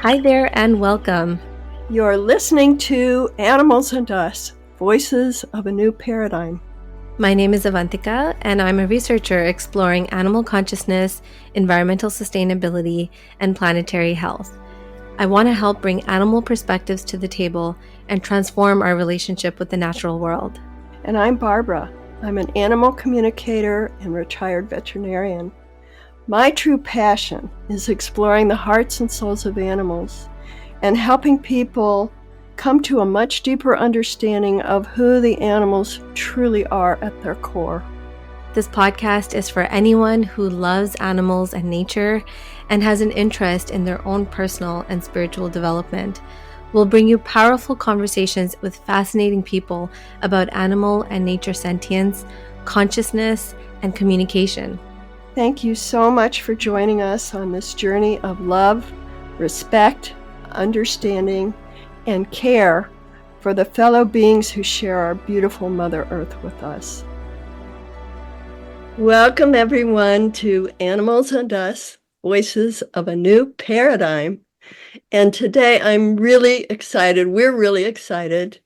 Hi there and welcome. You're listening to Animals and Us, Voices of a New Paradigm. My name is Avantika, and I'm a researcher exploring animal consciousness, environmental sustainability, and planetary health. I want to help bring animal perspectives to the table and transform our relationship with the natural world. And I'm Barbara. I'm an animal communicator and retired veterinarian. My true passion is exploring the hearts and souls of animals and helping people come to a much deeper understanding of who the animals truly are at their core. This podcast is for anyone who loves animals and nature and has an interest in their own personal and spiritual development. We'll bring you powerful conversations with fascinating people about animal and nature sentience, consciousness, and communication. Thank you so much for joining us on this journey of love, respect, understanding, and care for the fellow beings who share our beautiful Mother Earth with us. Welcome, everyone, to Animals and Us, Voices of a New Paradigm. And today we're really excited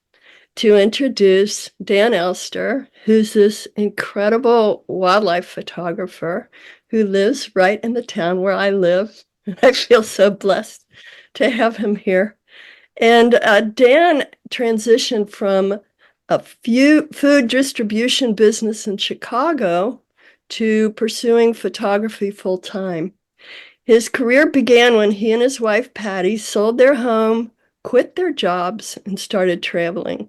to introduce Dan Elster, who's this incredible wildlife photographer who lives right in the town where I live. I feel so blessed to have him here. And Dan transitioned from a food distribution business in Chicago to pursuing photography full-time. His career began when he and his wife, Patty, sold their home, quit their jobs, and started traveling.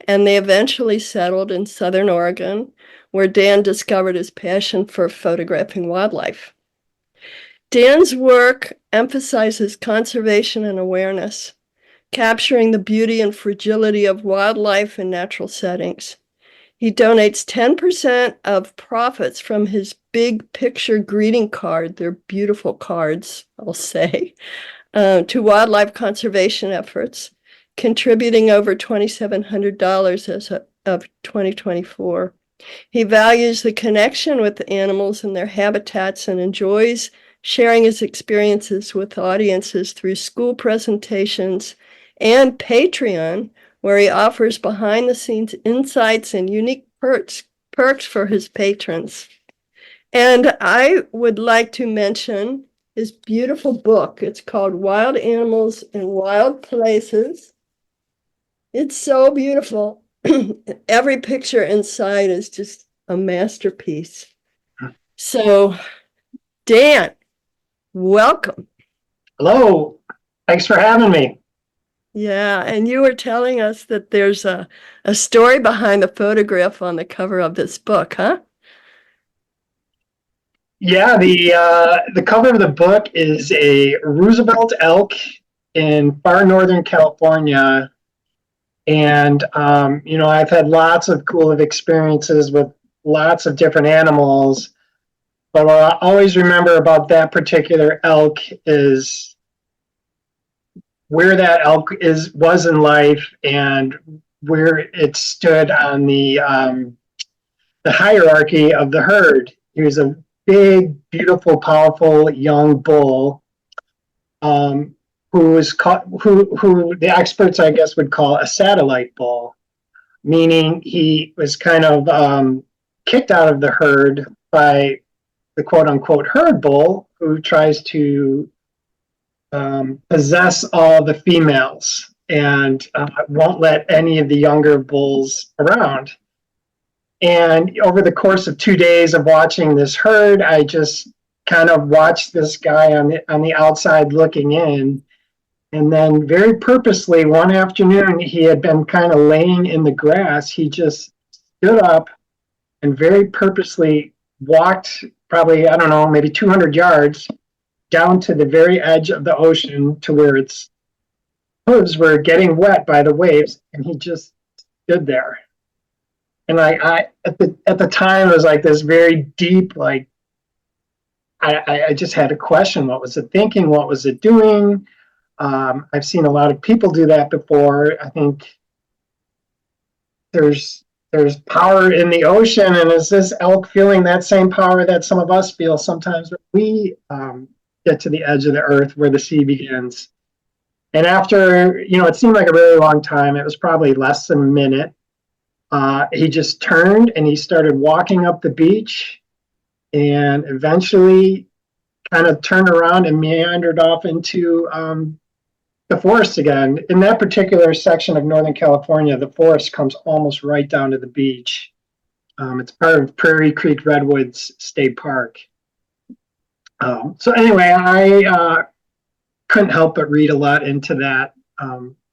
And they eventually settled in Southern Oregon, where Dan discovered his passion for photographing wildlife. Dan's work emphasizes conservation and awareness, capturing the beauty and fragility of wildlife in natural settings. He donates 10% of profits from his big picture greeting card, they're beautiful cards, I'll say, to wildlife conservation efforts, contributing over $2,700 as of 2024. He values the connection with the animals and their habitats and enjoys sharing his experiences with audiences through school presentations and Patreon, where he offers behind-the-scenes insights and unique perks for his patrons. And I would like to mention his beautiful book. It's called Wild Animals in Wild Places. It's so beautiful. Every picture inside is just a masterpiece. So, Dan, welcome. Hello. Thanks for having me. Yeah, and you were telling us that there's a story behind the photograph on the cover of this book, huh? Yeah, the cover of the book is a Roosevelt elk in far northern California. And, I've had lots of cool experiences with lots of different animals. But what I always remember about that particular elk is where that elk was in life and where it stood on the hierarchy of the herd. He was a big, beautiful, powerful young bull. Who the experts, I guess, would call a satellite bull, meaning he was kind of kicked out of the herd by the quote-unquote herd bull, who tries to possess all the females and won't let any of the younger bulls around. And over the course of 2 days of watching this herd, I just kind of watched this guy on the outside looking in. And then very purposely, one afternoon, he had been kind of laying in the grass. He just stood up and very purposely walked probably, I don't know, maybe 200 yards down to the very edge of the ocean to where its hooves were getting wet by the waves. And he just stood there. And I at the time, it was like this very deep, like, I just had a question. What was it thinking? What was it doing? I've seen a lot of people do that before. I think there's there's power in the ocean, and is this elk feeling that same power that some of us feel sometimes when we get to the edge of the earth where the sea begins? And after, it seemed like a really long time. It was probably less than a minute. He just turned and he started walking up the beach, and eventually kind of turned around and meandered off into the forest again. In that particular section of Northern California, the forest comes almost right down to the beach. It's part of Prairie Creek Redwoods State Park. So anyway, I couldn't help but read a lot into that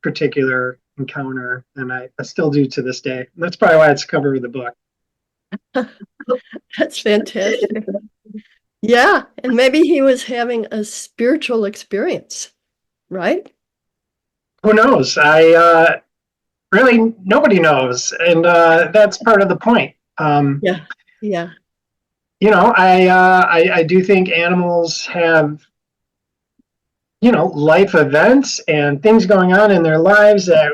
particular encounter, and I still do to this day. That's probably why it's the cover of the book. That's fantastic. Yeah, and maybe he was having a spiritual experience, right? Who knows? Really, nobody knows, and that's part of the point. Yeah. I do think animals have, life events and things going on in their lives that,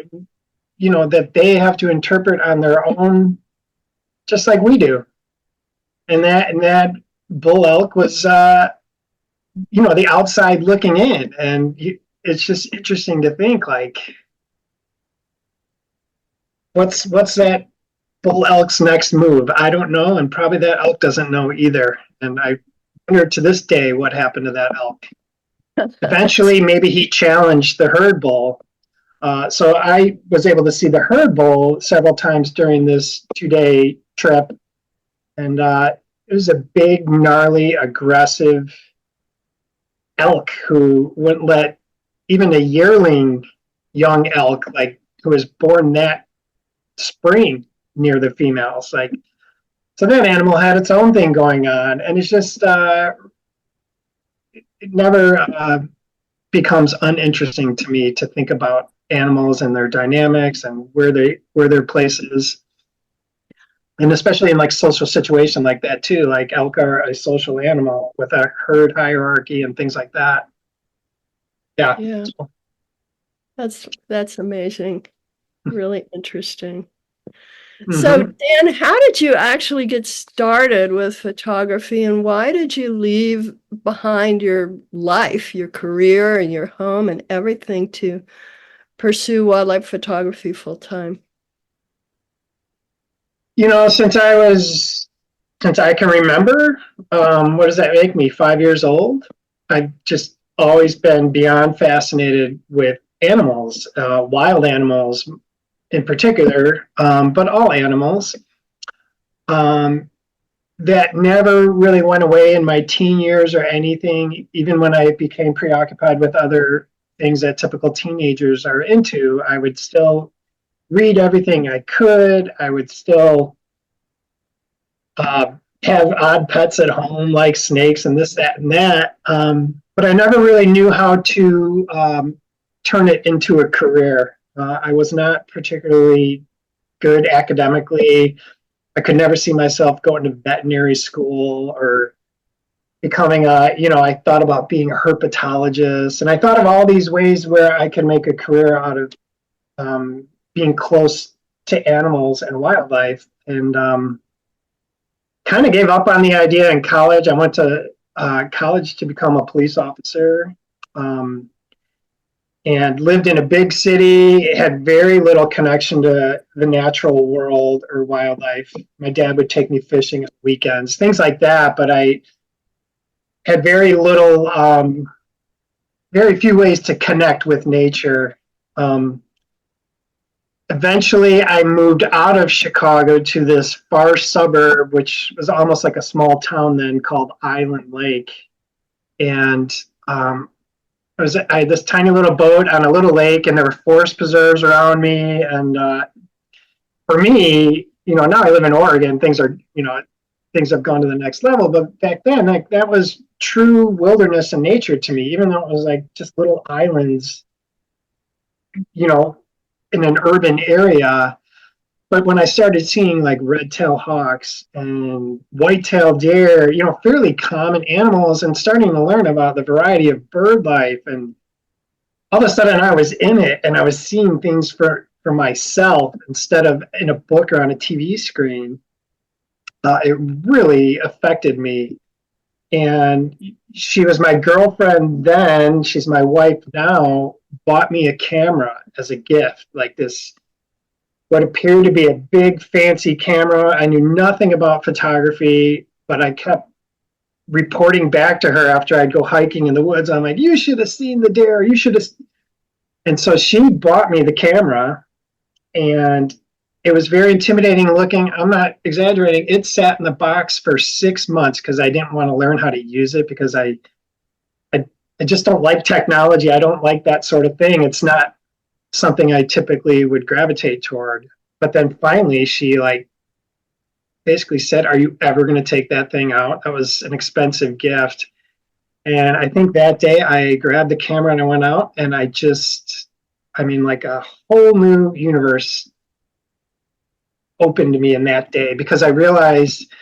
that they have to interpret on their own, just like we do. And that bull elk was, the outside looking in, and it's just interesting to think, like, what's that bull elk's next move? I don't know, and probably that elk doesn't know either. And I wonder to this day what happened to that elk. Eventually, maybe he challenged the herd bull. So I was able to see the herd bull several times during this 2-day trip. And it was a big, gnarly, aggressive elk who wouldn't let even a yearling young elk, like who was born that spring, near the females. Like, so that animal had its own thing going on, and it's just it never becomes uninteresting to me to think about animals and their dynamics and where their place is. And especially in like social situation like that too, like elk are a social animal with a herd hierarchy and things like that. Yeah. That's amazing. Really interesting. Mm-hmm. So Dan, how did you actually get started with photography, and why did you leave behind your life, your career and your home and everything to pursue wildlife photography full time? Since I can remember, what does that make me, 5 years old? I've just always been beyond fascinated with animals, wild animals in particular, but all animals. That never really went away in my teen years or anything, even when I became preoccupied with other things that typical teenagers are into. I would still read everything I could. I would still have odd pets at home, like snakes and this, that, and that. But I never really knew how to turn it into a career. I was not particularly good academically. I could never see myself going to veterinary school or becoming I thought about being a herpetologist, and I thought of all these ways where I could make a career out of being close to animals and wildlife, and kind of gave up on the idea in college. I went to college to become a police officer, and lived in a big city, had very little connection to the natural world or wildlife. My dad would take me fishing on weekends, things like that, but I had very little, very few ways to connect with nature. Eventually, I moved out of Chicago to this far suburb, which was almost like a small town then, called Island Lake. And I had this tiny little boat on a little lake, and there were forest preserves around me. And for me, now I live in Oregon, things have gone to the next level. But back then, that was true wilderness and nature to me, even though it was like just little islands, in an urban area. But when I started seeing like red-tailed hawks and white-tailed deer, fairly common animals, and starting to learn about the variety of bird life, and all of a sudden I was in it, and I was seeing things for for myself instead of in a book or on a TV screen, it really affected me. And she was my girlfriend then, she's my wife now, bought me a camera as a gift, like this, what appeared to be a big fancy camera. I knew nothing about photography, but I kept reporting back to her after I'd go hiking in the woods. I'm like, you should have seen the deer. You should have. And so she bought me the camera, and it was very intimidating looking. I'm not exaggerating. It sat in the box for 6 months because I didn't want to learn how to use it because I just don't like technology. I don't like that sort of thing. It's not something I typically would gravitate toward. But then finally, she like basically said, "Are you ever going to take that thing out?" That was an expensive gift. And I think that day I grabbed the camera and I went out, and I mean, like a whole new universe opened to me in that day, because I realized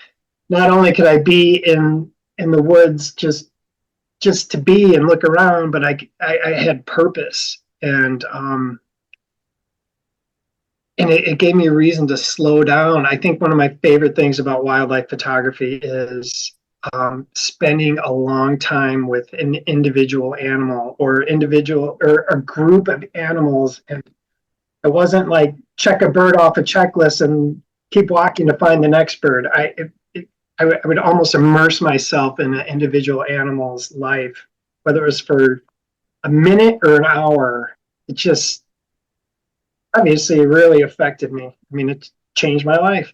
not only could I be in the woods just to be and look around, but I had purpose. And it gave me a reason to slow down. I think one of my favorite things about wildlife photography is spending a long time with an individual animal or a group of animals. And it wasn't like check a bird off a checklist and keep walking to find the next bird. I would almost immerse myself in an individual animal's life, whether it was for a minute or an hour. It just obviously really affected me. I mean, it changed my life.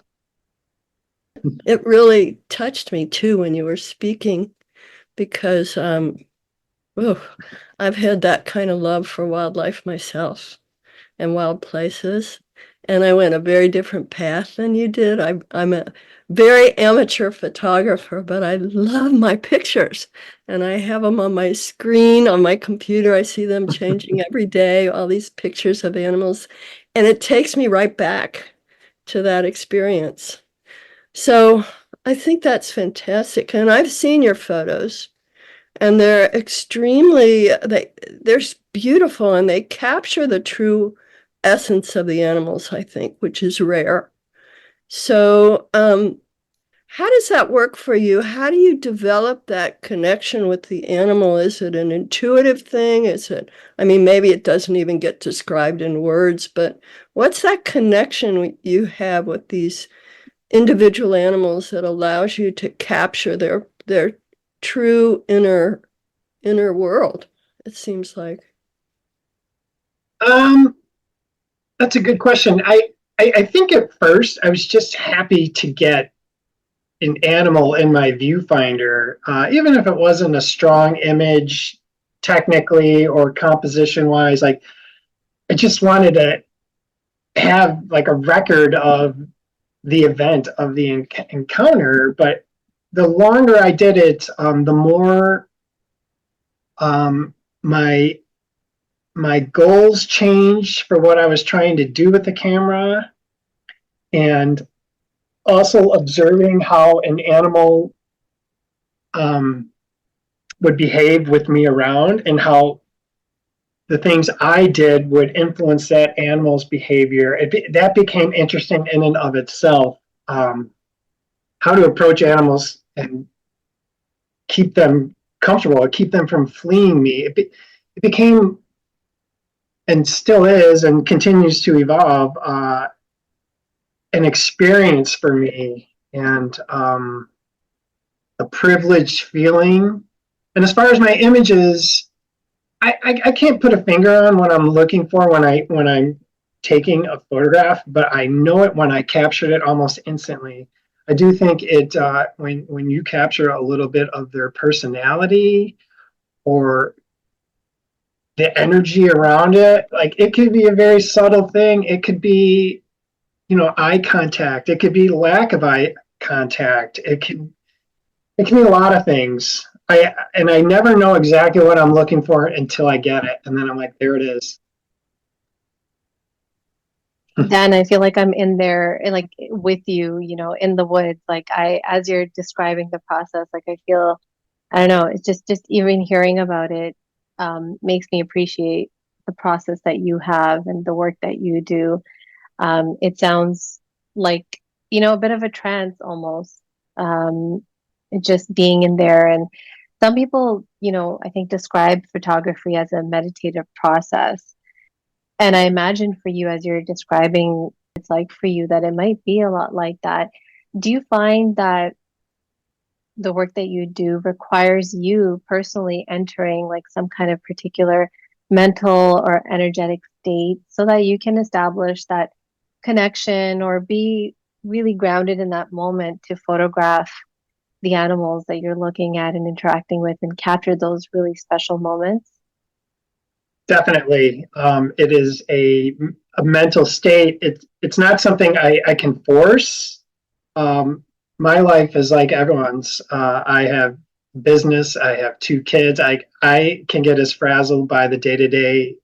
It really touched me too when you were speaking, because I've had that kind of love for wildlife myself and wild places. And I went a very different path than you did. I'm a very amateur photographer, but I love my pictures. And I have them on my screen, on my computer. I see them changing every day, all these pictures of animals. And it takes me right back to that experience. So I think that's fantastic. And I've seen your photos, and they're they're beautiful, and they capture the true essence of the animals, I think, which is rare. So how does that work for you? How do you develop that connection with the animal? Is it an intuitive thing? I mean, maybe it doesn't even get described in words, but what's that connection you have with these individual animals that allows you to capture their true inner world, it seems like? That's a good question. I think at first I was just happy to get an animal in my viewfinder, even if it wasn't a strong image technically or composition wise. Like, I just wanted to have like a record of the event of the encounter. But the longer I did it, the more my goals changed for what I was trying to do with the camera, and also observing how an animal would behave with me around, and how the things I did would influence that animal's behavior. That became interesting in and of itself. How to approach animals and keep them comfortable, or keep them from fleeing me. It became, and still is, and continues to evolve, an experience for me, and a privileged feeling. And as far as my images, I can't put a finger on what I'm looking for when I'm taking a photograph, but I know it when I captured it almost instantly. I do think it when you capture a little bit of their personality or the energy around it, like, it could be a very subtle thing. It could be, eye contact. It could be lack of eye contact. It can be a lot of things. I never know exactly what I'm looking for until I get it, and then I'm like, there it is. Dan, I feel like I'm in there, like with you, in the woods. Like as you're describing the process, like I feel, I don't know, it's just even hearing about it makes me appreciate the process that you have and the work that you do. It sounds like, a bit of a trance almost. Um, just being in there. And some people, I think describe photography as a meditative process. And I imagine for you, as you're describing, it's like for you that it might be a lot like that. Do you find that the work that you do requires you personally entering like some kind of particular mental or energetic state so that you can establish that connection or be really grounded in that moment to photograph the animals that you're looking at and interacting with and capture those really special moments? Definitely. It is a mental state. It's not something I can force. My life is like everyone's. I have business. I have two kids. I can get as frazzled by the day-to-day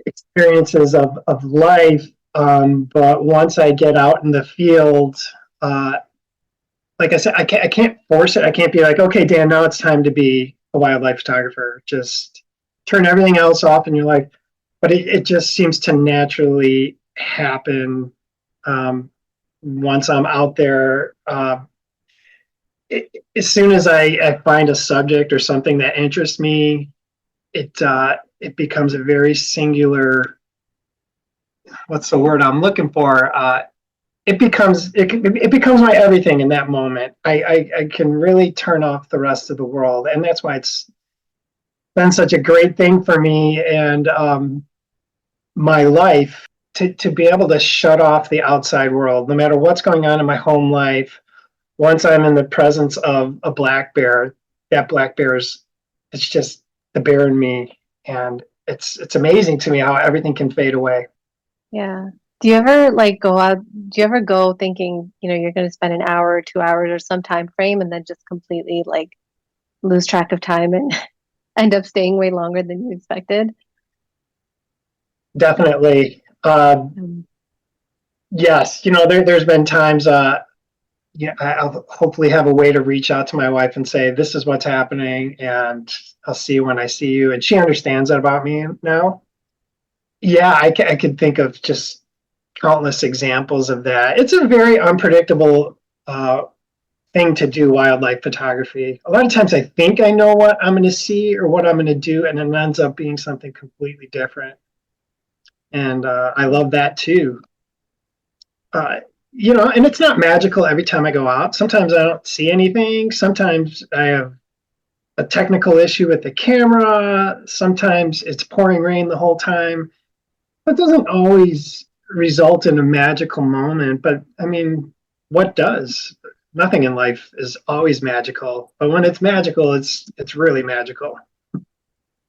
experiences of life. But once I get out in the field, like I said, I can't force it. I can't be like, okay, Dan, now it's time to be a wildlife photographer. Just turn everything else off in your life. But it just seems to naturally happen once I'm out there. As soon as I find a subject or something that interests me, it becomes a very singular. What's the word I'm looking for? It becomes my everything in that moment. I can really turn off the rest of the world, and that's why it's been such a great thing for me and my life to be able to shut off the outside world, no matter what's going on in my home life. Once I'm in the presence of a black bear, that black bear it's just the bear in me, and it's amazing to me how everything can fade away. Yeah. Do you ever like go out? Do you ever go thinking, you're going to spend an hour or 2 hours or some time frame and then just completely like lose track of time and end up staying way longer than you expected? Definitely. Yes, there's been times. I'll hopefully have a way to reach out to my wife and say, "This is what's happening," and I'll see you when I see you, and she understands that about me now. Yeah, I could think of just countless examples of that. It's a very unpredictable thing to do, wildlife photography. A lot of times I think I know what I'm going to see or what I'm going to do, and it ends up being something completely different. And I love that too. And it's not magical every time I go out. Sometimes I don't see anything. Sometimes I have a technical issue with the camera. Sometimes it's pouring rain the whole time. That doesn't always result in a magical moment, but I mean, what does? Nothing in life is always magical, but when it's magical, it's really magical.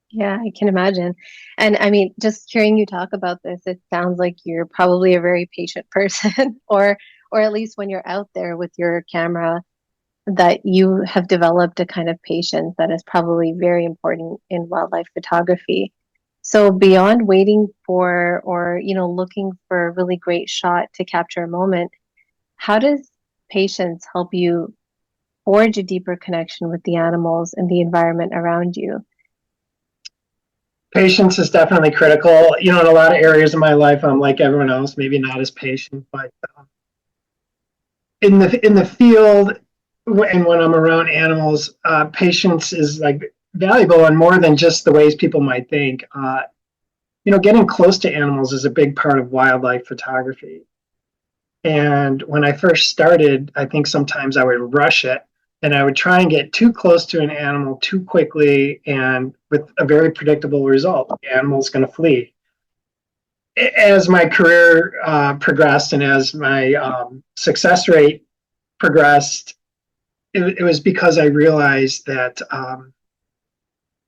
Yeah, I can imagine. And I mean, just hearing you talk about this, it sounds like you're probably a very patient person, or at least when you're out there with your camera, that you have developed a kind of patience that is probably very important in wildlife photography. So beyond waiting for or, looking for a really great shot to capture a moment, how does patience help you forge a deeper connection with the animals and the environment around you? Patience is definitely critical. In a lot of areas of my life, I'm like everyone else, maybe not as patient, but in the field and when I'm around animals, patience is like valuable and more than just the ways people might think. Getting close to animals is a big part of wildlife photography. And when I first started, I think sometimes I would rush it and I would try and get too close to an animal too quickly and with a very predictable result. The animal's going to flee. As my career progressed and as my success rate progressed, it was because I realized that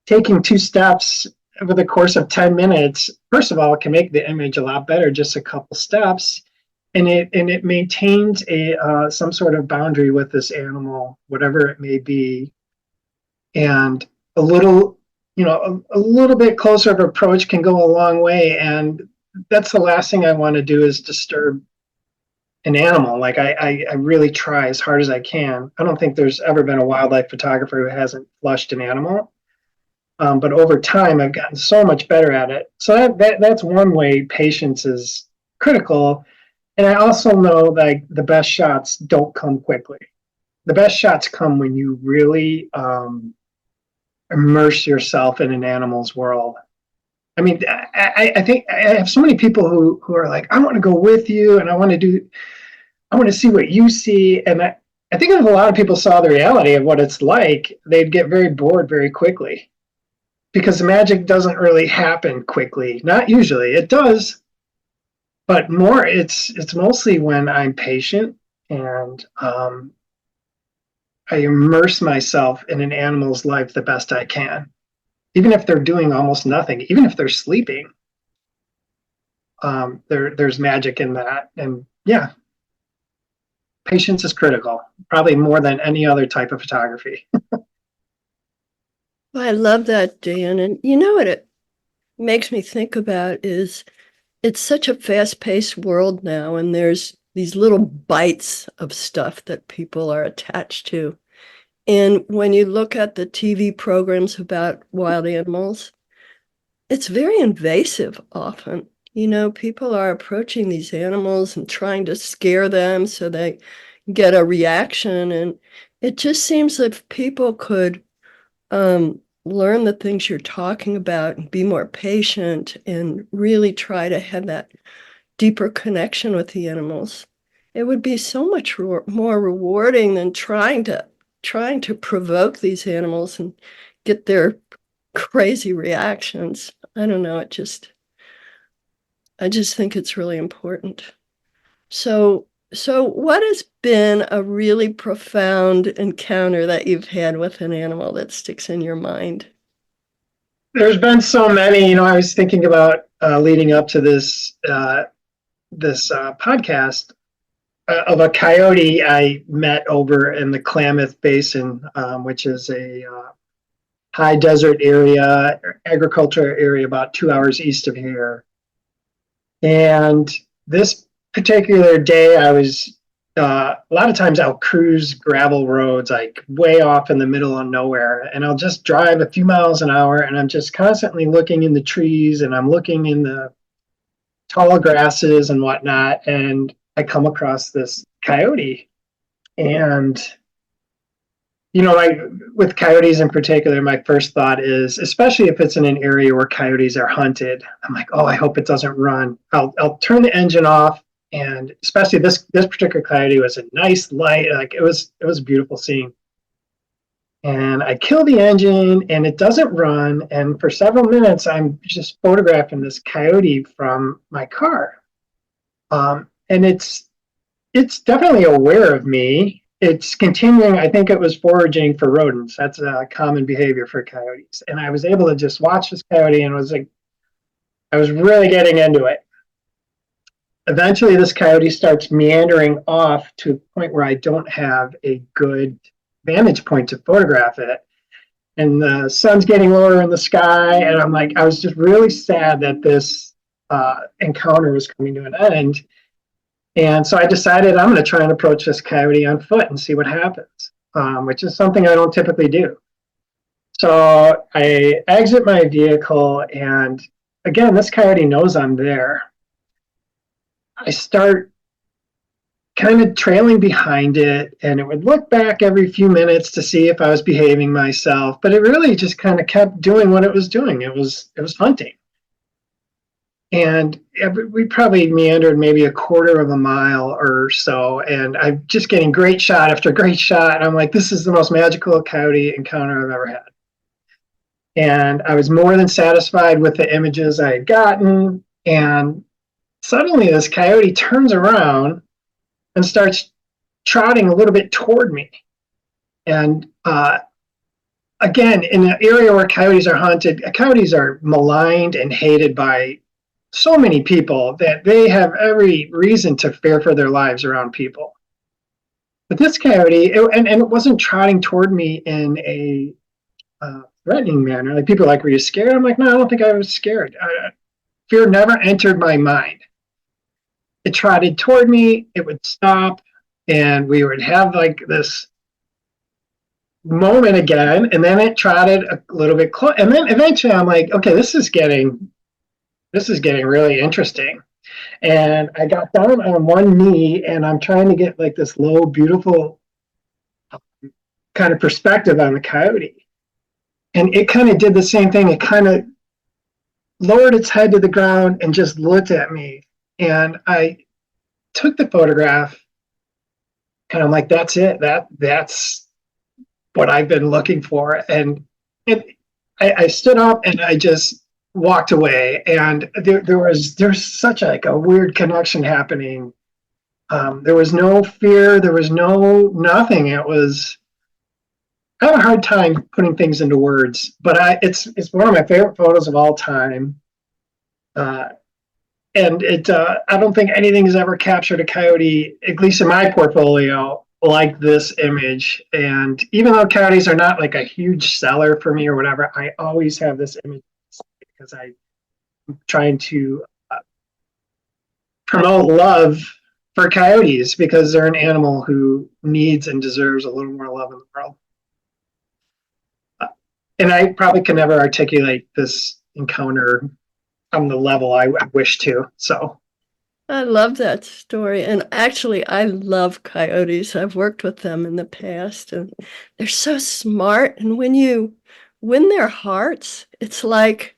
taking two steps over the course of 10 minutes, first of all, it can make the image a lot better, just a couple steps. And it maintains some sort of boundary with this animal, whatever it may be. And a little bit closer of approach can go a long way. And that's the last thing I want to do is disturb an animal. Like I really try as hard as I can. I don't think there's ever been a wildlife photographer who hasn't flushed an animal. But over time, I've gotten so much better at it. So that's one way patience is critical. And I also know that the best shots don't come quickly. The best shots come when you really immerse yourself in an animal's world. I mean, I think I have so many people who are like, I want to go with you, and I want to see what you see. And I think if a lot of people saw the reality of what it's like, they'd get very bored very quickly, because the magic doesn't really happen quickly. Not usually. It does, but more it's mostly when I'm patient and I immerse myself in an animal's life the best I can, even if they're doing almost nothing, even if they're sleeping. There's magic in that, and yeah, patience is critical, probably more than any other type of photography. Well, I love that, Dan. And you know what it makes me think about is it's such a fast-paced world now, and there's these little bites of stuff that people are attached to. And when you look at the TV programs about wild animals, it's very invasive often. You know, people are approaching these animals and trying to scare them so they get a reaction. And it just seems that if people could learn the things you're talking about and be more patient and really try to have that deeper connection with the animals, it would be so much more rewarding than trying to provoke these animals and get their crazy reactions. I don't know, I just think it's really important. So what has been a really profound encounter that you've had with an animal that sticks in your mind? There's been so many. I was thinking about leading up to this podcast of a coyote I met over in the Klamath Basin, which is a high desert area, agriculture area about 2 hours east of here. And this particular day, I was a lot of times I'll cruise gravel roads like way off in the middle of nowhere, and I'll just drive a few miles an hour, and I'm just constantly looking in the trees, and I'm looking in the tall grasses and whatnot, and I come across this coyote. And like with coyotes in particular, my first thought is, especially if it's in an area where coyotes are hunted, I'm like, oh, I hope it doesn't run. I'll turn the engine off, and especially this particular coyote was a nice light, like it was a beautiful scene. And I kill the engine, and it doesn't run. And for several minutes, I'm just photographing this coyote from my car, and it's definitely aware of me. It's continuing. I think it was foraging for rodents. That's a common behavior for coyotes. And I was able to just watch this coyote, and I was really getting into it. Eventually, this coyote starts meandering off to a point where I don't have a good vantage point to photograph it. And the sun's getting lower in the sky, and I was just really sad that this encounter was coming to an end. And so I decided I'm going to try and approach this coyote on foot and see what happens, which is something I don't typically do. So I exit my vehicle, and again, this coyote knows I'm there. I start kind of trailing behind it, and it would look back every few minutes to see if I was behaving myself, but it really just kind of kept doing what it was doing. It was hunting. And we probably meandered maybe a quarter of a mile or so, and I'm just getting great shot after great shot. And I'm like, this is the most magical coyote encounter I've ever had. And I was more than satisfied with the images I had gotten. And suddenly this coyote turns around and starts trotting a little bit toward me. And again, in an area where coyotes are hunted, coyotes are maligned and hated by so many people that they have every reason to fear for their lives around people. But this coyote, and it wasn't trotting toward me in a threatening manner. Like people are like, were you scared? I'm like, no, I don't think I was scared. Fear never entered my mind. It trotted toward me, it would stop, and we would have like this moment again, and then it trotted a little bit close, and then eventually I'm like, okay, this is getting really interesting. And I got down on one knee, and I'm trying to get like this low, beautiful kind of perspective on the coyote. And it kind of did the same thing. It kind of lowered its head to the ground and just looked at me. And I took the photograph, and I'm like, that's it. That's what I've been looking for. And I stood up and I just walked away. And there's such like a weird connection happening. There was no fear. There was nothing. It was, I have a hard time putting things into words, but it's one of my favorite photos of all time. And I don't think anything has ever captured a coyote, at least in my portfolio, like this image. And even though coyotes are not like a huge seller for me or whatever, I always have this image because I'm trying to promote love for coyotes because they're an animal who needs and deserves a little more love in the world. And I probably can never articulate this encounter on the level I wish to. So I love that story. And actually, I love coyotes. I've worked with them in the past, and they're so smart. And when you win their hearts, it's like,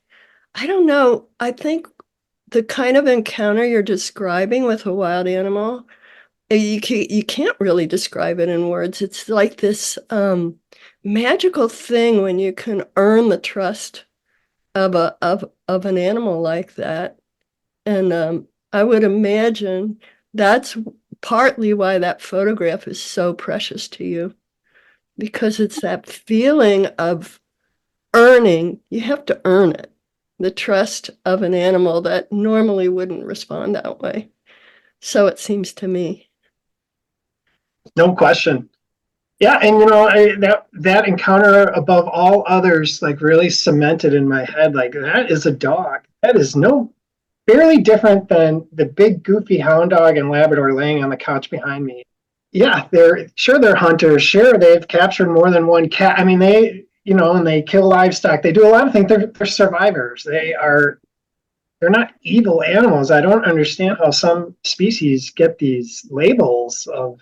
I don't know, I think the kind of encounter you're describing with a wild animal, you can't really describe it in words. It's like this magical thing when you can earn the trust of an animal like that. And I would imagine that's partly why that photograph is so precious to you, because it's that feeling of earning. You have to earn it, the trust of an animal that normally wouldn't respond that way. So it seems to me. no question. Yeah, and that encounter above all others, like really cemented in my head, like that is a dog. That is barely different than the big goofy hound dog and Labrador laying on the couch behind me. Yeah, they're hunters. Sure, they've captured more than one cat. I mean, and they kill livestock. They do a lot of things. They're survivors. They're not evil animals. I don't understand how some species get these labels of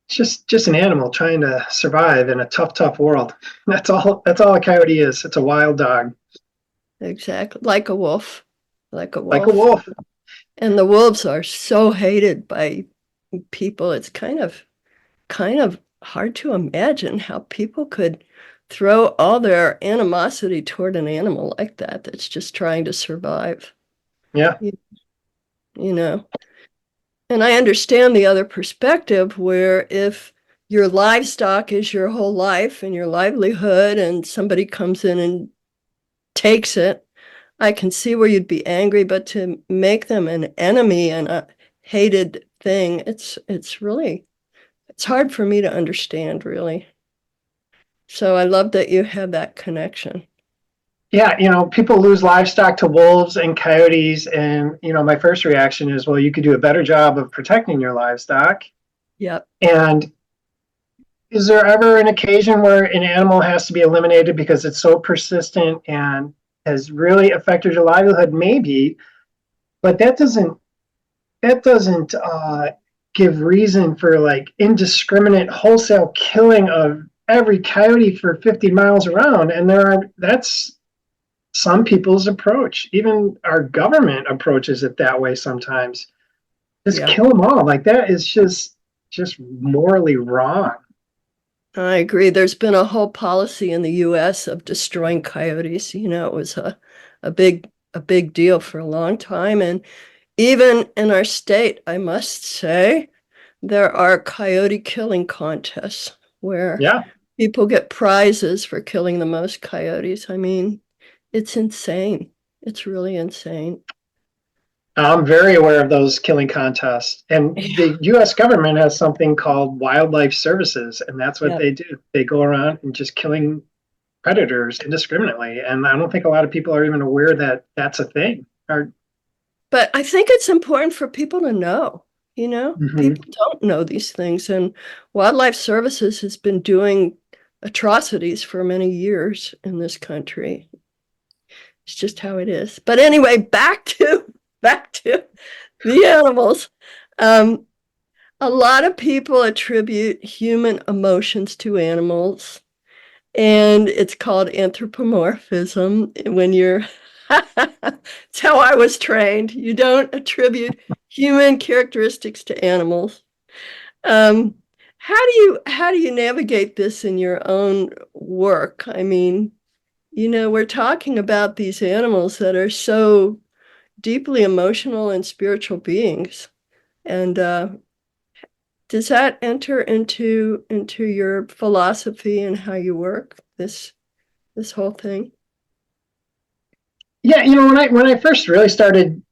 just an animal trying to survive in a tough world. That's all a coyote is. It's a wild dog. Exactly. Like a wolf. Like a Like a wolf. wolf. And the wolves are so hated by people. It's kind of hard to imagine how people could throw all their animosity toward an animal like that that's just trying to survive. Yeah. You know. And I understand the other perspective where if your livestock is your whole life and your livelihood and somebody comes in and takes it, I can see where you'd be angry, but to make them an enemy and a hated thing, it's hard for me to understand, really. So I love that you have that connection. Yeah, people lose livestock to wolves and coyotes, and my first reaction is, well, you could do a better job of protecting your livestock. Yep. And is there ever an occasion where an animal has to be eliminated because it's so persistent and has really affected your livelihood? Maybe, but that doesn't give reason for like indiscriminate wholesale killing of every coyote for 50 miles around. And that's some people's approach. Even our government approaches it that way sometimes. Just kill them all. Like that is just morally wrong. I agree. There's been a whole policy in the US of destroying coyotes. It was a big deal for a long time. And even in our state, I must say, there are coyote killing contests where people get prizes for killing the most coyotes. I mean, it's insane. It's really insane. I'm very aware of those killing contests. And the U.S. government has something called Wildlife Services, and that's what they do. They go around and just killing predators indiscriminately. And I don't think a lot of people are even aware that that's a thing. But I think it's important for people to know. People don't know these things. And Wildlife Services has been doing atrocities for many years in this country. It's just how it is. But anyway, back to the animals. A lot of people attribute human emotions to animals, and it's called anthropomorphism. When you're, it's how I was trained. You don't attribute human characteristics to animals. How do you navigate this in your own work? I mean, we're talking about these animals that are so deeply emotional and spiritual beings, and does that enter into your philosophy and how you work this whole thing? Yeah, when I first really started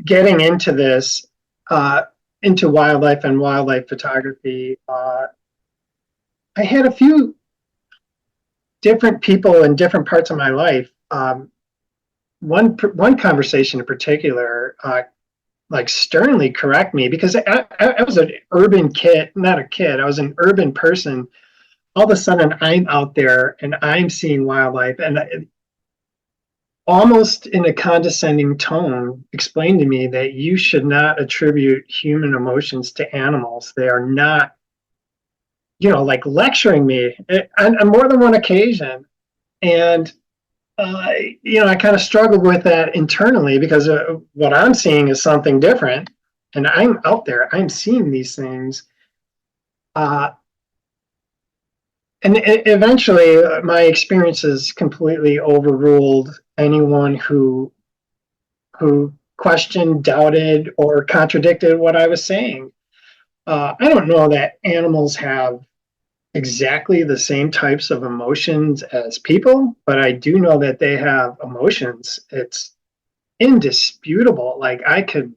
getting into this, into wildlife and wildlife photography, I had a few different people in different parts of my life. One conversation in particular, like sternly correct me, because I was an urban kid, not a kid. I was an urban person. All of a sudden, I'm out there and I'm seeing wildlife, and almost in a condescending tone, explained to me that you should not attribute human emotions to animals. They are not, like lecturing me on more than one occasion. And, I kind of struggled with that internally, because what I'm seeing is something different. And I'm out there, I'm seeing these things. And eventually, my experiences completely overruled anyone who questioned, doubted, or contradicted what I was saying. I don't know that animals have exactly the same types of emotions as people, but I do know that they have emotions. It's indisputable. Like I could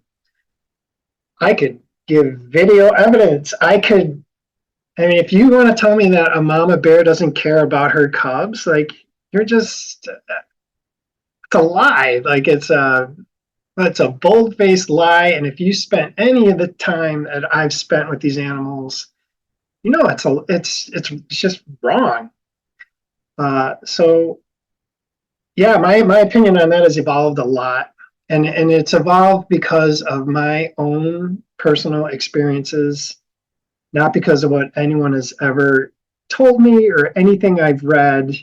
give video evidence. I mean, if you want to tell me that a mama bear doesn't care about her cubs, like you're just, it's a lie. Like it's a bold-faced lie. And if you spent any of the time that I've spent with these animals, it's just wrong. So yeah, my opinion on that has evolved a lot, and it's evolved because of my own personal experiences, not because of what anyone has ever told me or anything I've read.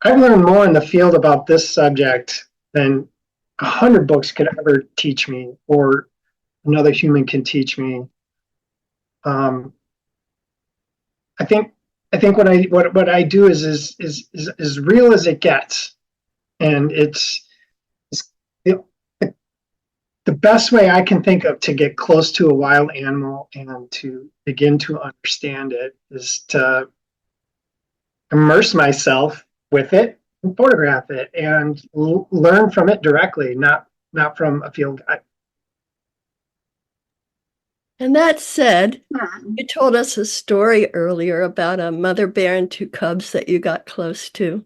I've learned more in the field about this subject than 100 books could ever teach me, or another human can teach me. I think what I do is as real as it gets, and it's the best way I can think of to get close to a wild animal and to begin to understand it is to immerse myself with it and photograph it and learn from it directly, not from a field guide. And that said, you told us a story earlier about a mother bear and two cubs that you got close to.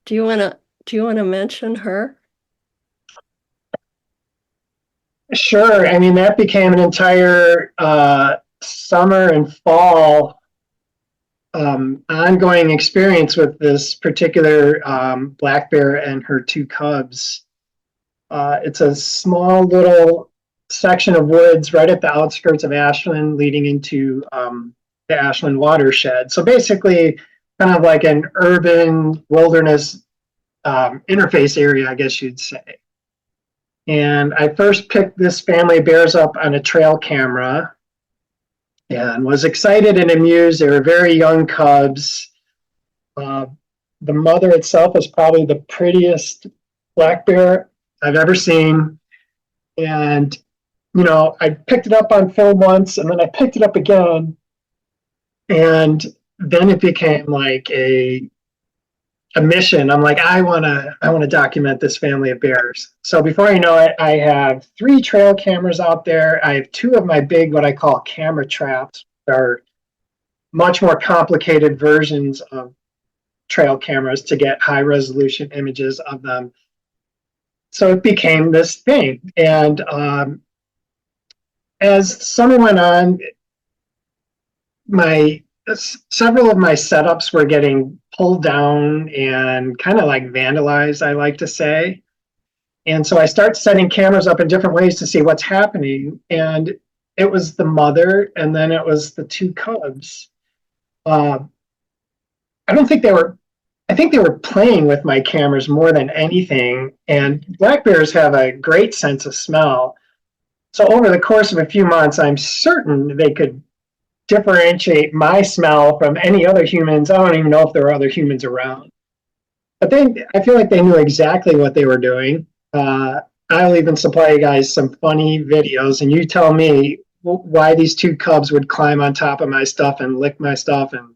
Do you want to mention her? Sure. I mean, that became an entire summer and fall ongoing experience with this particular black bear and her two cubs. It's a small little section of woods right at the outskirts of Ashland, leading into the Ashland watershed. So basically, kind of like an urban wilderness interface area, I guess you'd say. And I first picked this family of bears up on a trail camera and was excited and amused. They were very young cubs. The mother itself is probably the prettiest black bear I've ever seen. And, I picked it up on film once, and then I picked it up again. And then it became like a mission. I'm like, I want to document this family of bears. So before you know it, I have 3 trail cameras out there. I have 2 of my big, what I call camera traps, that are much more complicated versions of trail cameras to get high resolution images of them. So it became this thing. And as summer went on, my several of my setups were getting pulled down and kind of like vandalized, I like to say. And so I start setting cameras up in different ways to see what's happening. And it was the mother, and then it was the two cubs. Uh, I don't think they were, I think they were playing with my cameras more than anything. And black bears have a great sense of smell. So over the course of a few months, I'm certain they could differentiate my smell from any other humans. I don't even know if there were other humans around. But I feel like they knew exactly what they were doing. I'll even supply you guys some funny videos, and you tell me why these two cubs would climb on top of my stuff and lick my stuff and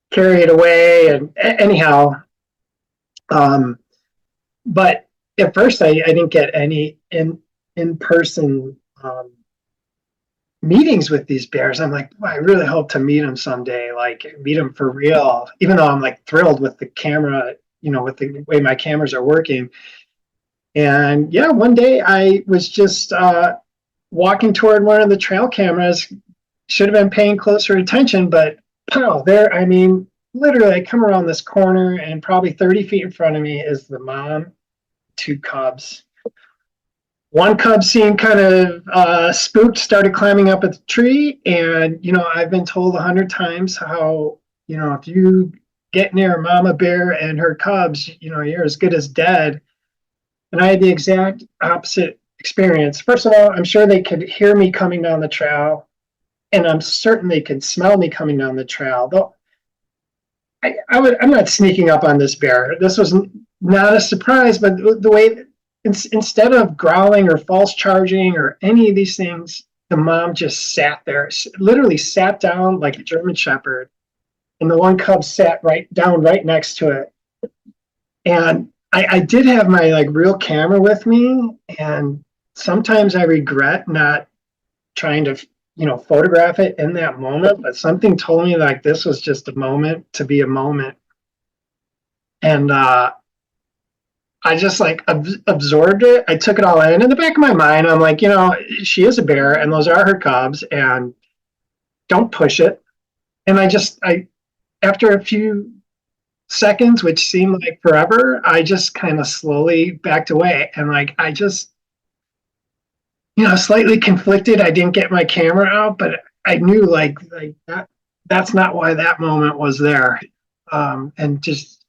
carry it away. And anyhow, but at first I didn't get any in-person meetings with these bears. I'm like, I really hope to meet them someday, like meet them for real, even though I'm like thrilled with the camera, with the way my cameras are working. And yeah, one day I was just walking toward one of the trail cameras, should have been paying closer attention, but there, I mean, literally I come around this corner and probably 30 feet in front of me is the mom, two cubs. One cub seemed kind of spooked, started climbing up a tree. And, I've been told 100 times how, if you get near mama bear and her cubs, you're as good as dead. And I had the exact opposite experience. First of all, I'm sure they could hear me coming down the trail, and I'm certain they could smell me coming down the trail. Though I'm not sneaking up on this bear. This was not a surprise, but the way instead of growling or false charging or any of these things, the mom just sat there, literally sat down like a German Shepherd, and the one cub sat right next to it. And I did have my like real camera with me, and sometimes I regret not trying to photograph it in that moment, but something told me like this was just a moment to be a moment. And I just like absorbed it. I took it all in the back of my mind. I'm like, she is a bear and those are her cubs, and don't push it. And I after a few seconds, which seemed like forever, I just kind of slowly backed away. And like, I just, slightly conflicted. I didn't get my camera out, but I knew like that's not why that moment was there. And just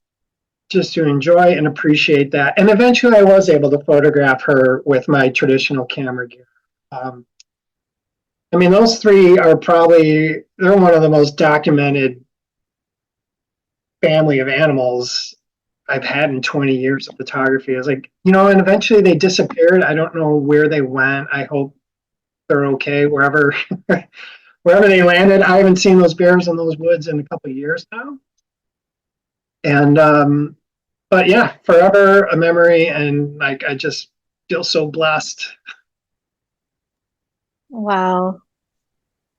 to enjoy and appreciate that. And eventually I was able to photograph her with my traditional camera gear. I mean, those three are they're one of the most documented family of animals I've had in 20 years of photography. I was like, and eventually they disappeared. I don't know where they went. I hope they're okay wherever they landed. I haven't seen those bears in those woods in a couple of years now. And but yeah, forever a memory, and like I just feel so blessed. Wow.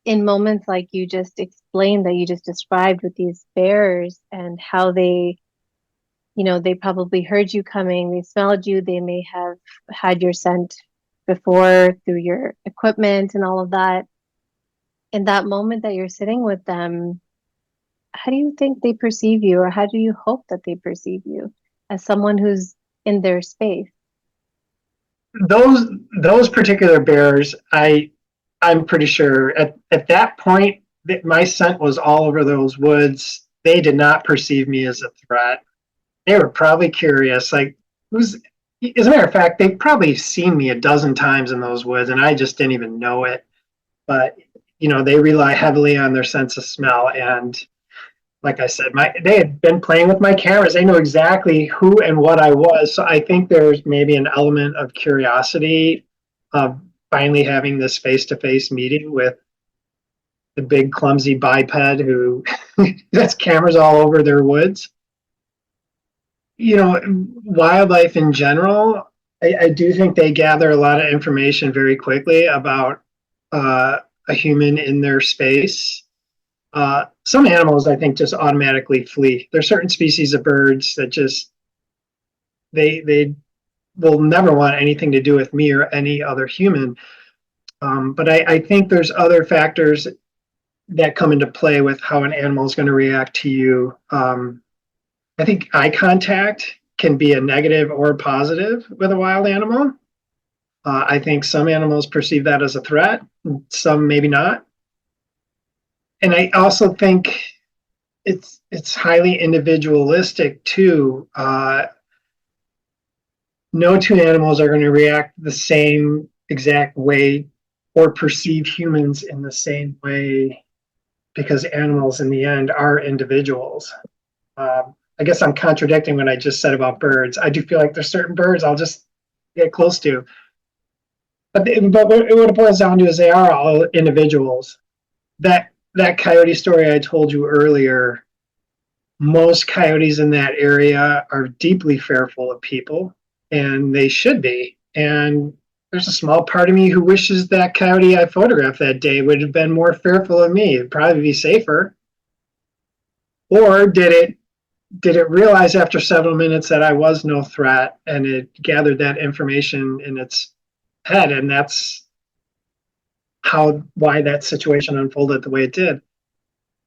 In moments like you just explained, that you just described with these bears, and how they probably heard you coming, they smelled you, they may have had your scent before through your equipment and all of that. In that moment that you're sitting with them, how do you think they perceive you, or how do you hope that they perceive you as someone who's in their space? Those particular bears, I'm pretty sure at that point that my scent was all over those woods. They did not perceive me as a threat. They were probably curious. Like, as a matter of fact, they've probably seen me a dozen times in those woods, and I just didn't even know it. But they rely heavily on their sense of smell, and like I said, they had been playing with my cameras. They know exactly who and what I was. So I think there's maybe an element of curiosity of finally having this face-to-face meeting with the big clumsy biped who has cameras all over their woods. Wildlife in general, I do think they gather a lot of information very quickly about a human in their space. Some animals, I think, just automatically flee. There are certain species of birds that just they will never want anything to do with me or any other human. But I think there's other factors that come into play with how an animal is going to react to you. I think eye contact can be a negative or positive with a wild animal. I think some animals perceive that as a threat, some maybe not. And I also think it's highly individualistic too. No two animals are going to react the same exact way or perceive humans in the same way, because animals in the end are individuals. I guess I'm contradicting what I just said about birds. I do feel like there's certain birds I'll just get close to. But what it boils down to is they are all individuals. That coyote story I told you earlier, most coyotes in that area are deeply fearful of people, and they should be. And there's a small part of me who wishes that coyote I photographed that day would have been more fearful of me. It'd probably be safer. Or did it realize after several minutes that I was no threat, and it gathered that information in its head, and that's why that situation unfolded the way it did?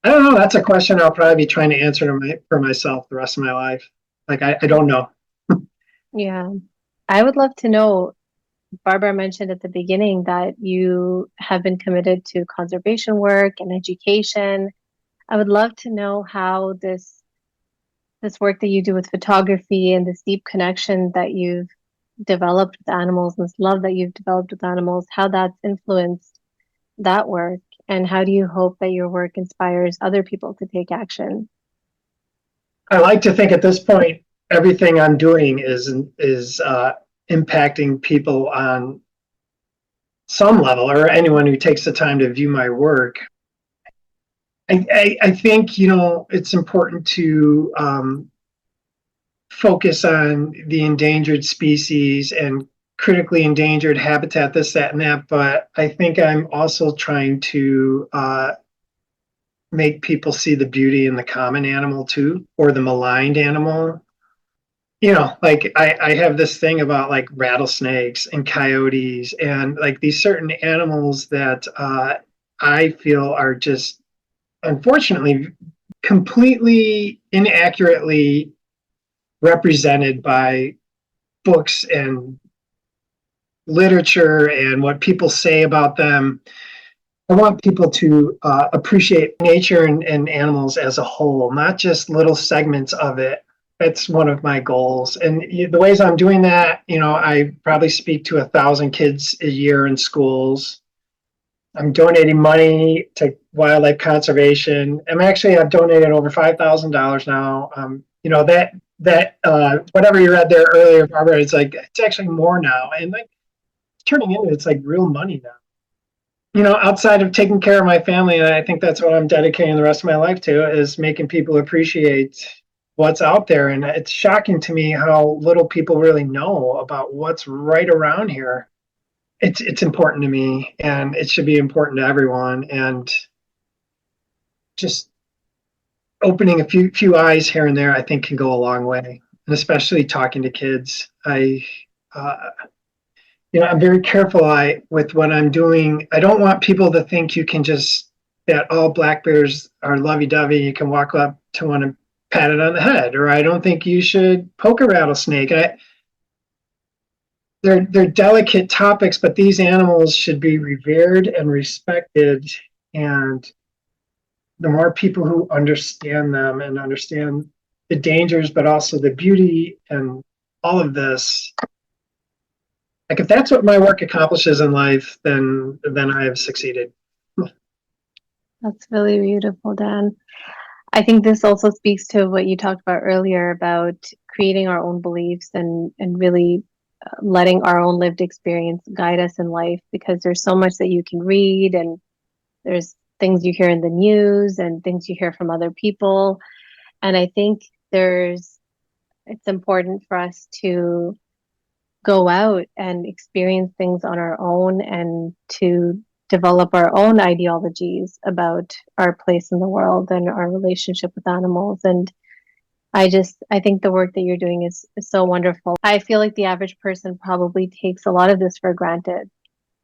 I don't know. That's a question I'll probably be trying to answer for myself the rest of my life. Like, I don't know. Yeah. I would love to know, Barbara mentioned at the beginning that you have been committed to conservation work and education. I would love to know how this work that you do with photography and this deep connection that you've developed with animals, and this love that you've developed with animals, how that's influenced that work, and how do you hope that your work inspires other people to take action? I like to think at this point, everything I'm doing is impacting people on some level, or anyone who takes the time to view my work. I think, it's important to focus on the endangered species and critically endangered habitat, this, that, and that. But I think I'm also trying to make people see the beauty in the common animal too, or the maligned animal. Like I have this thing about like rattlesnakes and coyotes and like these certain animals that I feel are just, unfortunately, completely inaccurately represented by books and literature and what people say about them. I want people to appreciate nature and animals as a whole, not just little segments of it. That's one of my goals. And the ways I'm doing that, I probably speak to 1,000 kids a year in schools. I'm donating money to wildlife conservation. I've donated over $5,000 now. That whatever you read there earlier, Barbara, it's actually more now, and like it's turning into, it's like real money now. Outside of taking care of my family, and I think that's what I'm dedicating the rest of my life to, is making people appreciate what's out there. And it's shocking to me how little people really know about what's right around here. It's important to me, and it should be important to everyone. And just opening a few eyes here and there, I think, can go a long way. And especially talking to kids, I'm very careful with what I'm doing. I don't want people to think that all black bears are lovey-dovey. You can walk up to one and pat it on the head, or I don't think you should poke a rattlesnake. They're delicate topics, but these animals should be revered and respected. And the more people who understand them and understand the dangers, but also the beauty and all of this, like if that's what my work accomplishes in life, then I have succeeded. That's really beautiful, Dan. I think this also speaks to what you talked about earlier about creating our own beliefs and really letting our own lived experience guide us in life, because there's so much that you can read, and there's things you hear in the news and things you hear from other people. And I think it's important for us to go out and experience things on our own and to develop our own ideologies about our place in the world and our relationship with animals. And I think the work that you're doing is so wonderful. I feel like the average person probably takes a lot of this for granted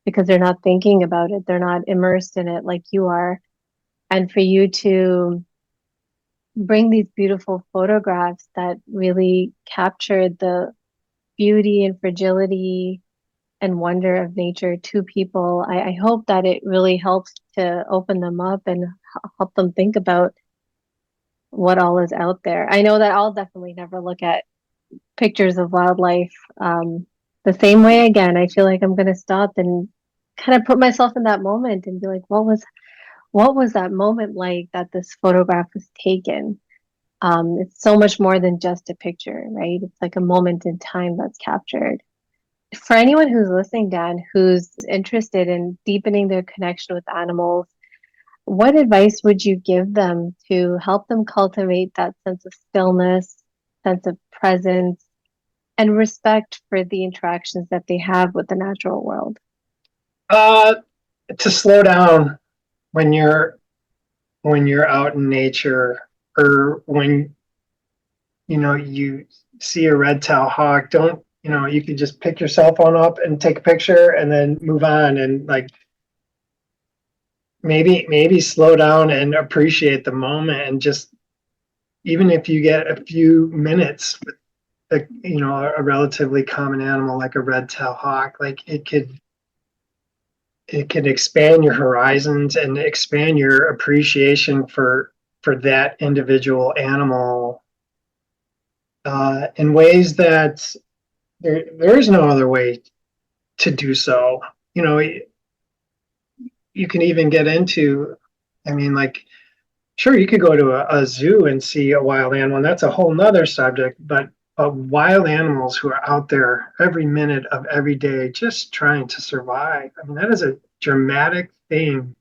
because they're not thinking about it. They're not immersed in it like you are. and for you to bring these beautiful photographs that really captured the beauty and fragility and wonder of nature to people. I hope that it really helps to open them up and help them think about what all is out there. I know that I'll definitely never look at pictures of wildlife the same way again. I feel like I'm going to stop and kind of put myself in that moment and be like, what was that moment like that this photograph was taken? It's so much more than just a picture, right? It's like a moment in time that's captured. For anyone who's listening, Dan, who's interested in deepening their connection with animals, what advice would you give them to help them cultivate that sense of stillness, sense of presence, and respect for the interactions that they have with the natural world? To slow down when you're out in nature, or when you see a red-tailed hawk. Don't you could just pick your cell phone up and take a picture and then move on, and like maybe slow down and appreciate the moment, and just, even if you get a few minutes with a relatively common animal like a red-tailed hawk, like it could expand your horizons and expand your appreciation for that individual animal in ways that there is no other way to do so. You can even get into, I mean, like, sure, you could go to a zoo and see a wild animal, and that's a whole nother subject, but wild animals who are out there every minute of every day just trying to survive. I mean, that is a dramatic thing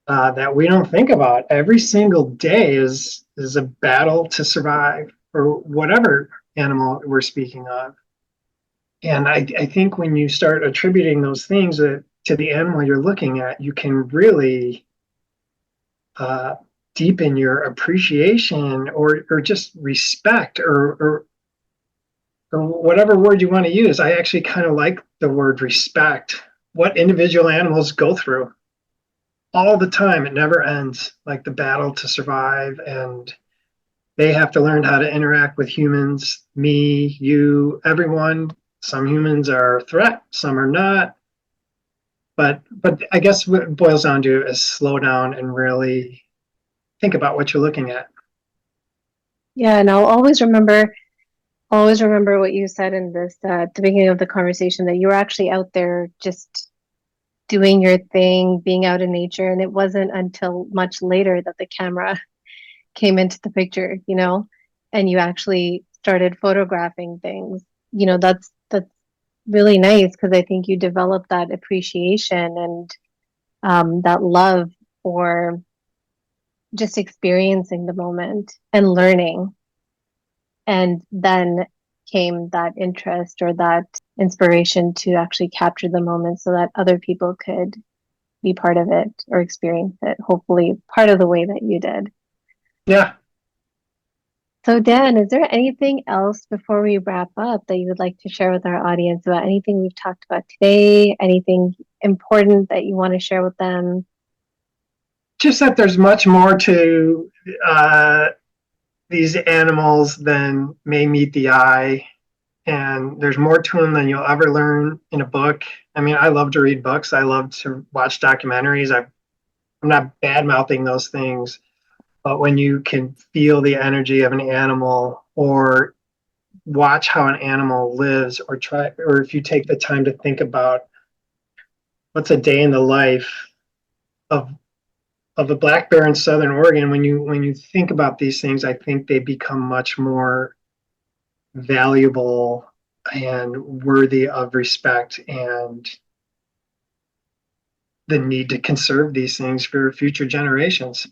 that we don't think about. Every single day is a battle to survive for whatever animal we're speaking of. And I think when you start attributing those things to the animal you're looking at, you can really deepen your appreciation, or just respect, or whatever word you want to use. I actually kind of like the word respect. What individual animals go through all the time, it never ends, like the battle to survive, and they have to learn how to interact with humans, me, you, everyone. Some humans are a threat, some are not. But I guess what it boils down to is slow down and really think about what you're looking at. Yeah, and I'll always remember what you said in this at the beginning of the conversation, that you were actually out there just doing your thing, being out in nature, and it wasn't until much later that the camera came into the picture, and you actually started photographing things. That's really nice, because I think you developed that appreciation and that love for just experiencing the moment and learning. And then came that interest or that inspiration to actually capture the moment so that other people could be part of it or experience it, hopefully part of the way that you did. Yeah. So, Dan, is there anything else before we wrap up that you would like to share with our audience about anything we've talked about today? Anything important that you want to share with them? Just that there's much more to these animals than may meet the eye. And there's more to them than you'll ever learn in a book. I mean, I love to read books. I love to watch documentaries. I'm not bad mouthing those things. But when you can feel the energy of an animal, or watch how an animal lives, or if you take the time to think about what's a day in the life of a black bear in Southern Oregon, when you think about these things, I think they become much more valuable and worthy of respect, and the need to conserve these things for future generations.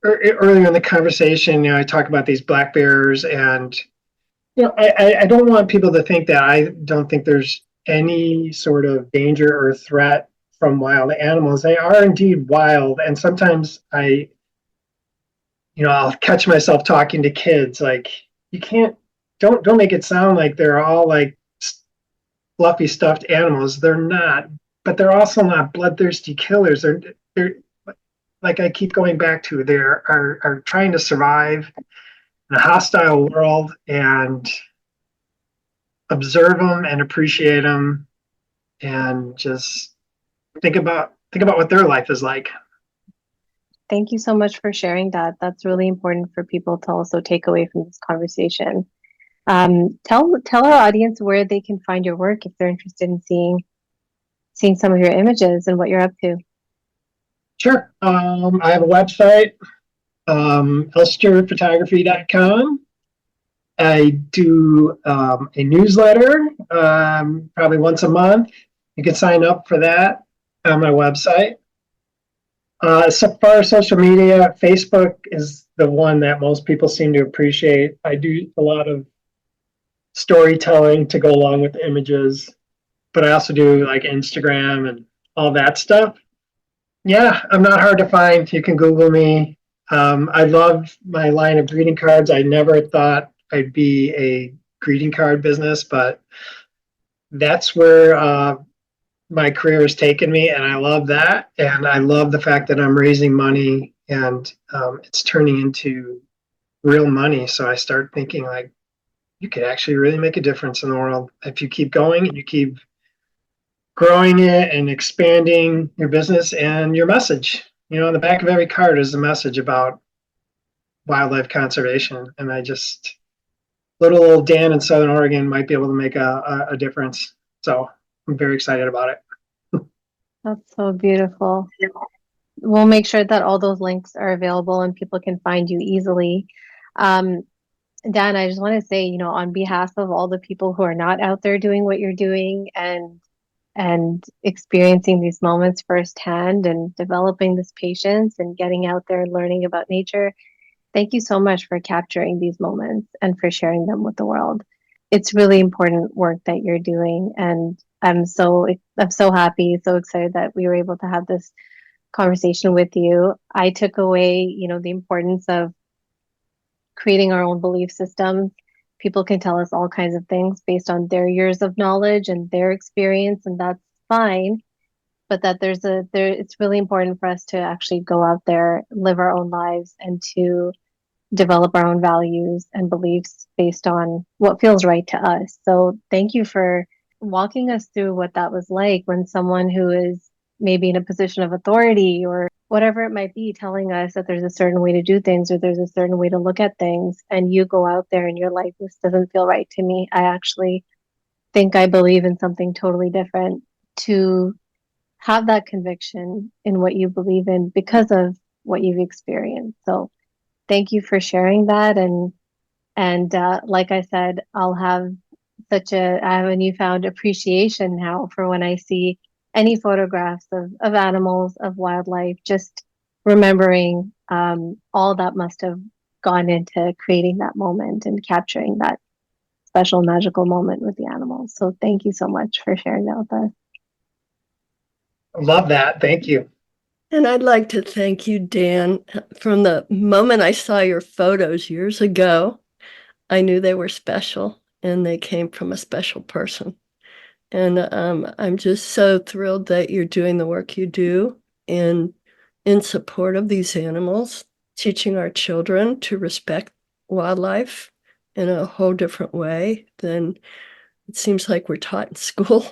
Earlier in the conversation, I talk about these black bears, and I don't want people to think that I don't think there's any sort of danger or threat from wild animals. They are indeed wild, and sometimes I'll catch myself talking to kids like, you can't, don't make it sound like they're all like fluffy stuffed animals. They're not, but they're also not bloodthirsty killers. They're like I keep going back to, are trying to survive in a hostile world, and observe them and appreciate them, and just think about what their life is like. Thank you so much for sharing that. That's really important for people to also take away from this conversation. Tell our audience where they can find your work if they're interested in seeing some of your images and what you're up to. Sure. I have a website, elsterphotography.com. I do a newsletter probably once a month. You can sign up for that on my website. So far as social media, Facebook is the one that most people seem to appreciate. I do a lot of storytelling to go along with the images, but I also do like Instagram and all that stuff. Yeah, I'm not hard to find. You can Google me. I love my line of greeting cards. I never thought I'd be a greeting card business, but that's where my career has taken me, and I love that. And I love the fact that I'm raising money, and it's turning into real money. So I start thinking like, you could actually really make a difference in the world if you keep going and you keep growing it and expanding your business and your message. On the back of every card is a message about wildlife conservation. And little old Dan in Southern Oregon might be able to make a difference. So I'm very excited about it. That's so beautiful. We'll make sure that all those links are available and people can find you easily. Dan, I just want to say, on behalf of all the people who are not out there doing what you're doing and experiencing these moments firsthand and developing this patience and getting out there and learning about nature, thank you so much for capturing these moments and for sharing them with the world. It's really important work that you're doing, and I'm so happy, so excited that we were able to have this conversation with you. I took away, the importance of creating our own belief systems. People can tell us all kinds of things based on their years of knowledge and their experience, and that's fine. But that it's really important for us to actually go out there, live our own lives, and to develop our own values and beliefs based on what feels right to us. So thank you for walking us through what that was like when someone who is maybe in a position of authority or whatever it might be telling us that there's a certain way to do things or there's a certain way to look at things, and you go out there and you're like, this doesn't feel right to me. I actually think I believe in something totally different. To have that conviction in what you believe in because of what you've experienced. So thank you for sharing that. And like I said, I have a newfound appreciation now for when I see any photographs of animals, of wildlife, just remembering all that must have gone into creating that moment and capturing that special magical moment with the animals. So thank you so much for sharing that with us. Love that. Thank you. And I'd like to thank you, Dan. From the moment I saw your photos years ago, I knew they were special and they came from a special person. And I'm just so thrilled that you're doing the work you do in support of these animals, teaching our children to respect wildlife in a whole different way than it seems like we're taught in school.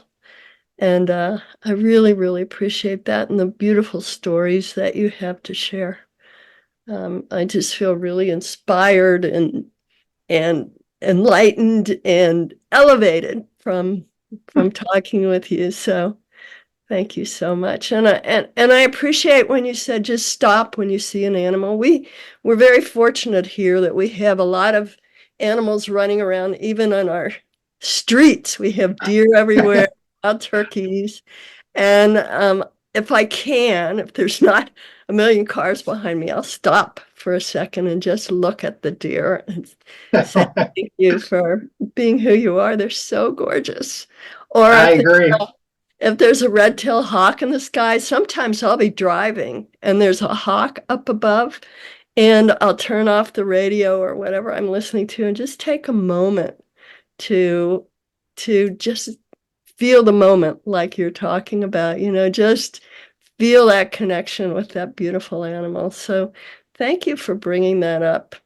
And I really, really appreciate that and the beautiful stories that you have to share. I just feel really inspired and enlightened and elevated from talking with you. So thank you so much. And I appreciate when you said just stop when you see an animal. We're very fortunate here that we have a lot of animals running around, even on our streets. We have deer everywhere, wild turkeys. And if there's not a million cars behind me, I'll stop for a second and just look at the deer and say thank you for being who you are. They're so gorgeous. Or I agree. if there's a red-tailed hawk in the sky, sometimes I'll be driving and there's a hawk up above, and I'll turn off the radio or whatever I'm listening to and just take a moment to just feel the moment like you're talking about, just feel that connection with that beautiful animal. So thank you for bringing that up.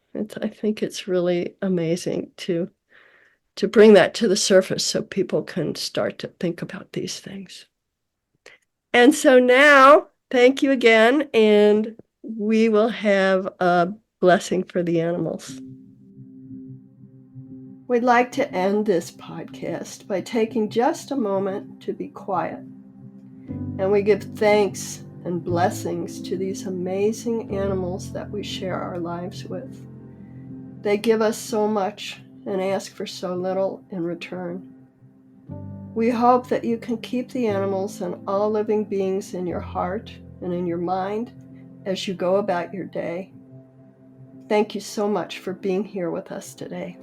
I think it's really amazing to bring that to the surface so people can start to think about these things. And so now, thank you again, and we will have a blessing for the animals. We'd like to end this podcast by taking just a moment to be quiet. And we give thanks and blessings to these amazing animals that we share our lives with. They give us so much and ask for so little in return. We hope that you can keep the animals and all living beings in your heart and in your mind as you go about your day. Thank you so much for being here with us today.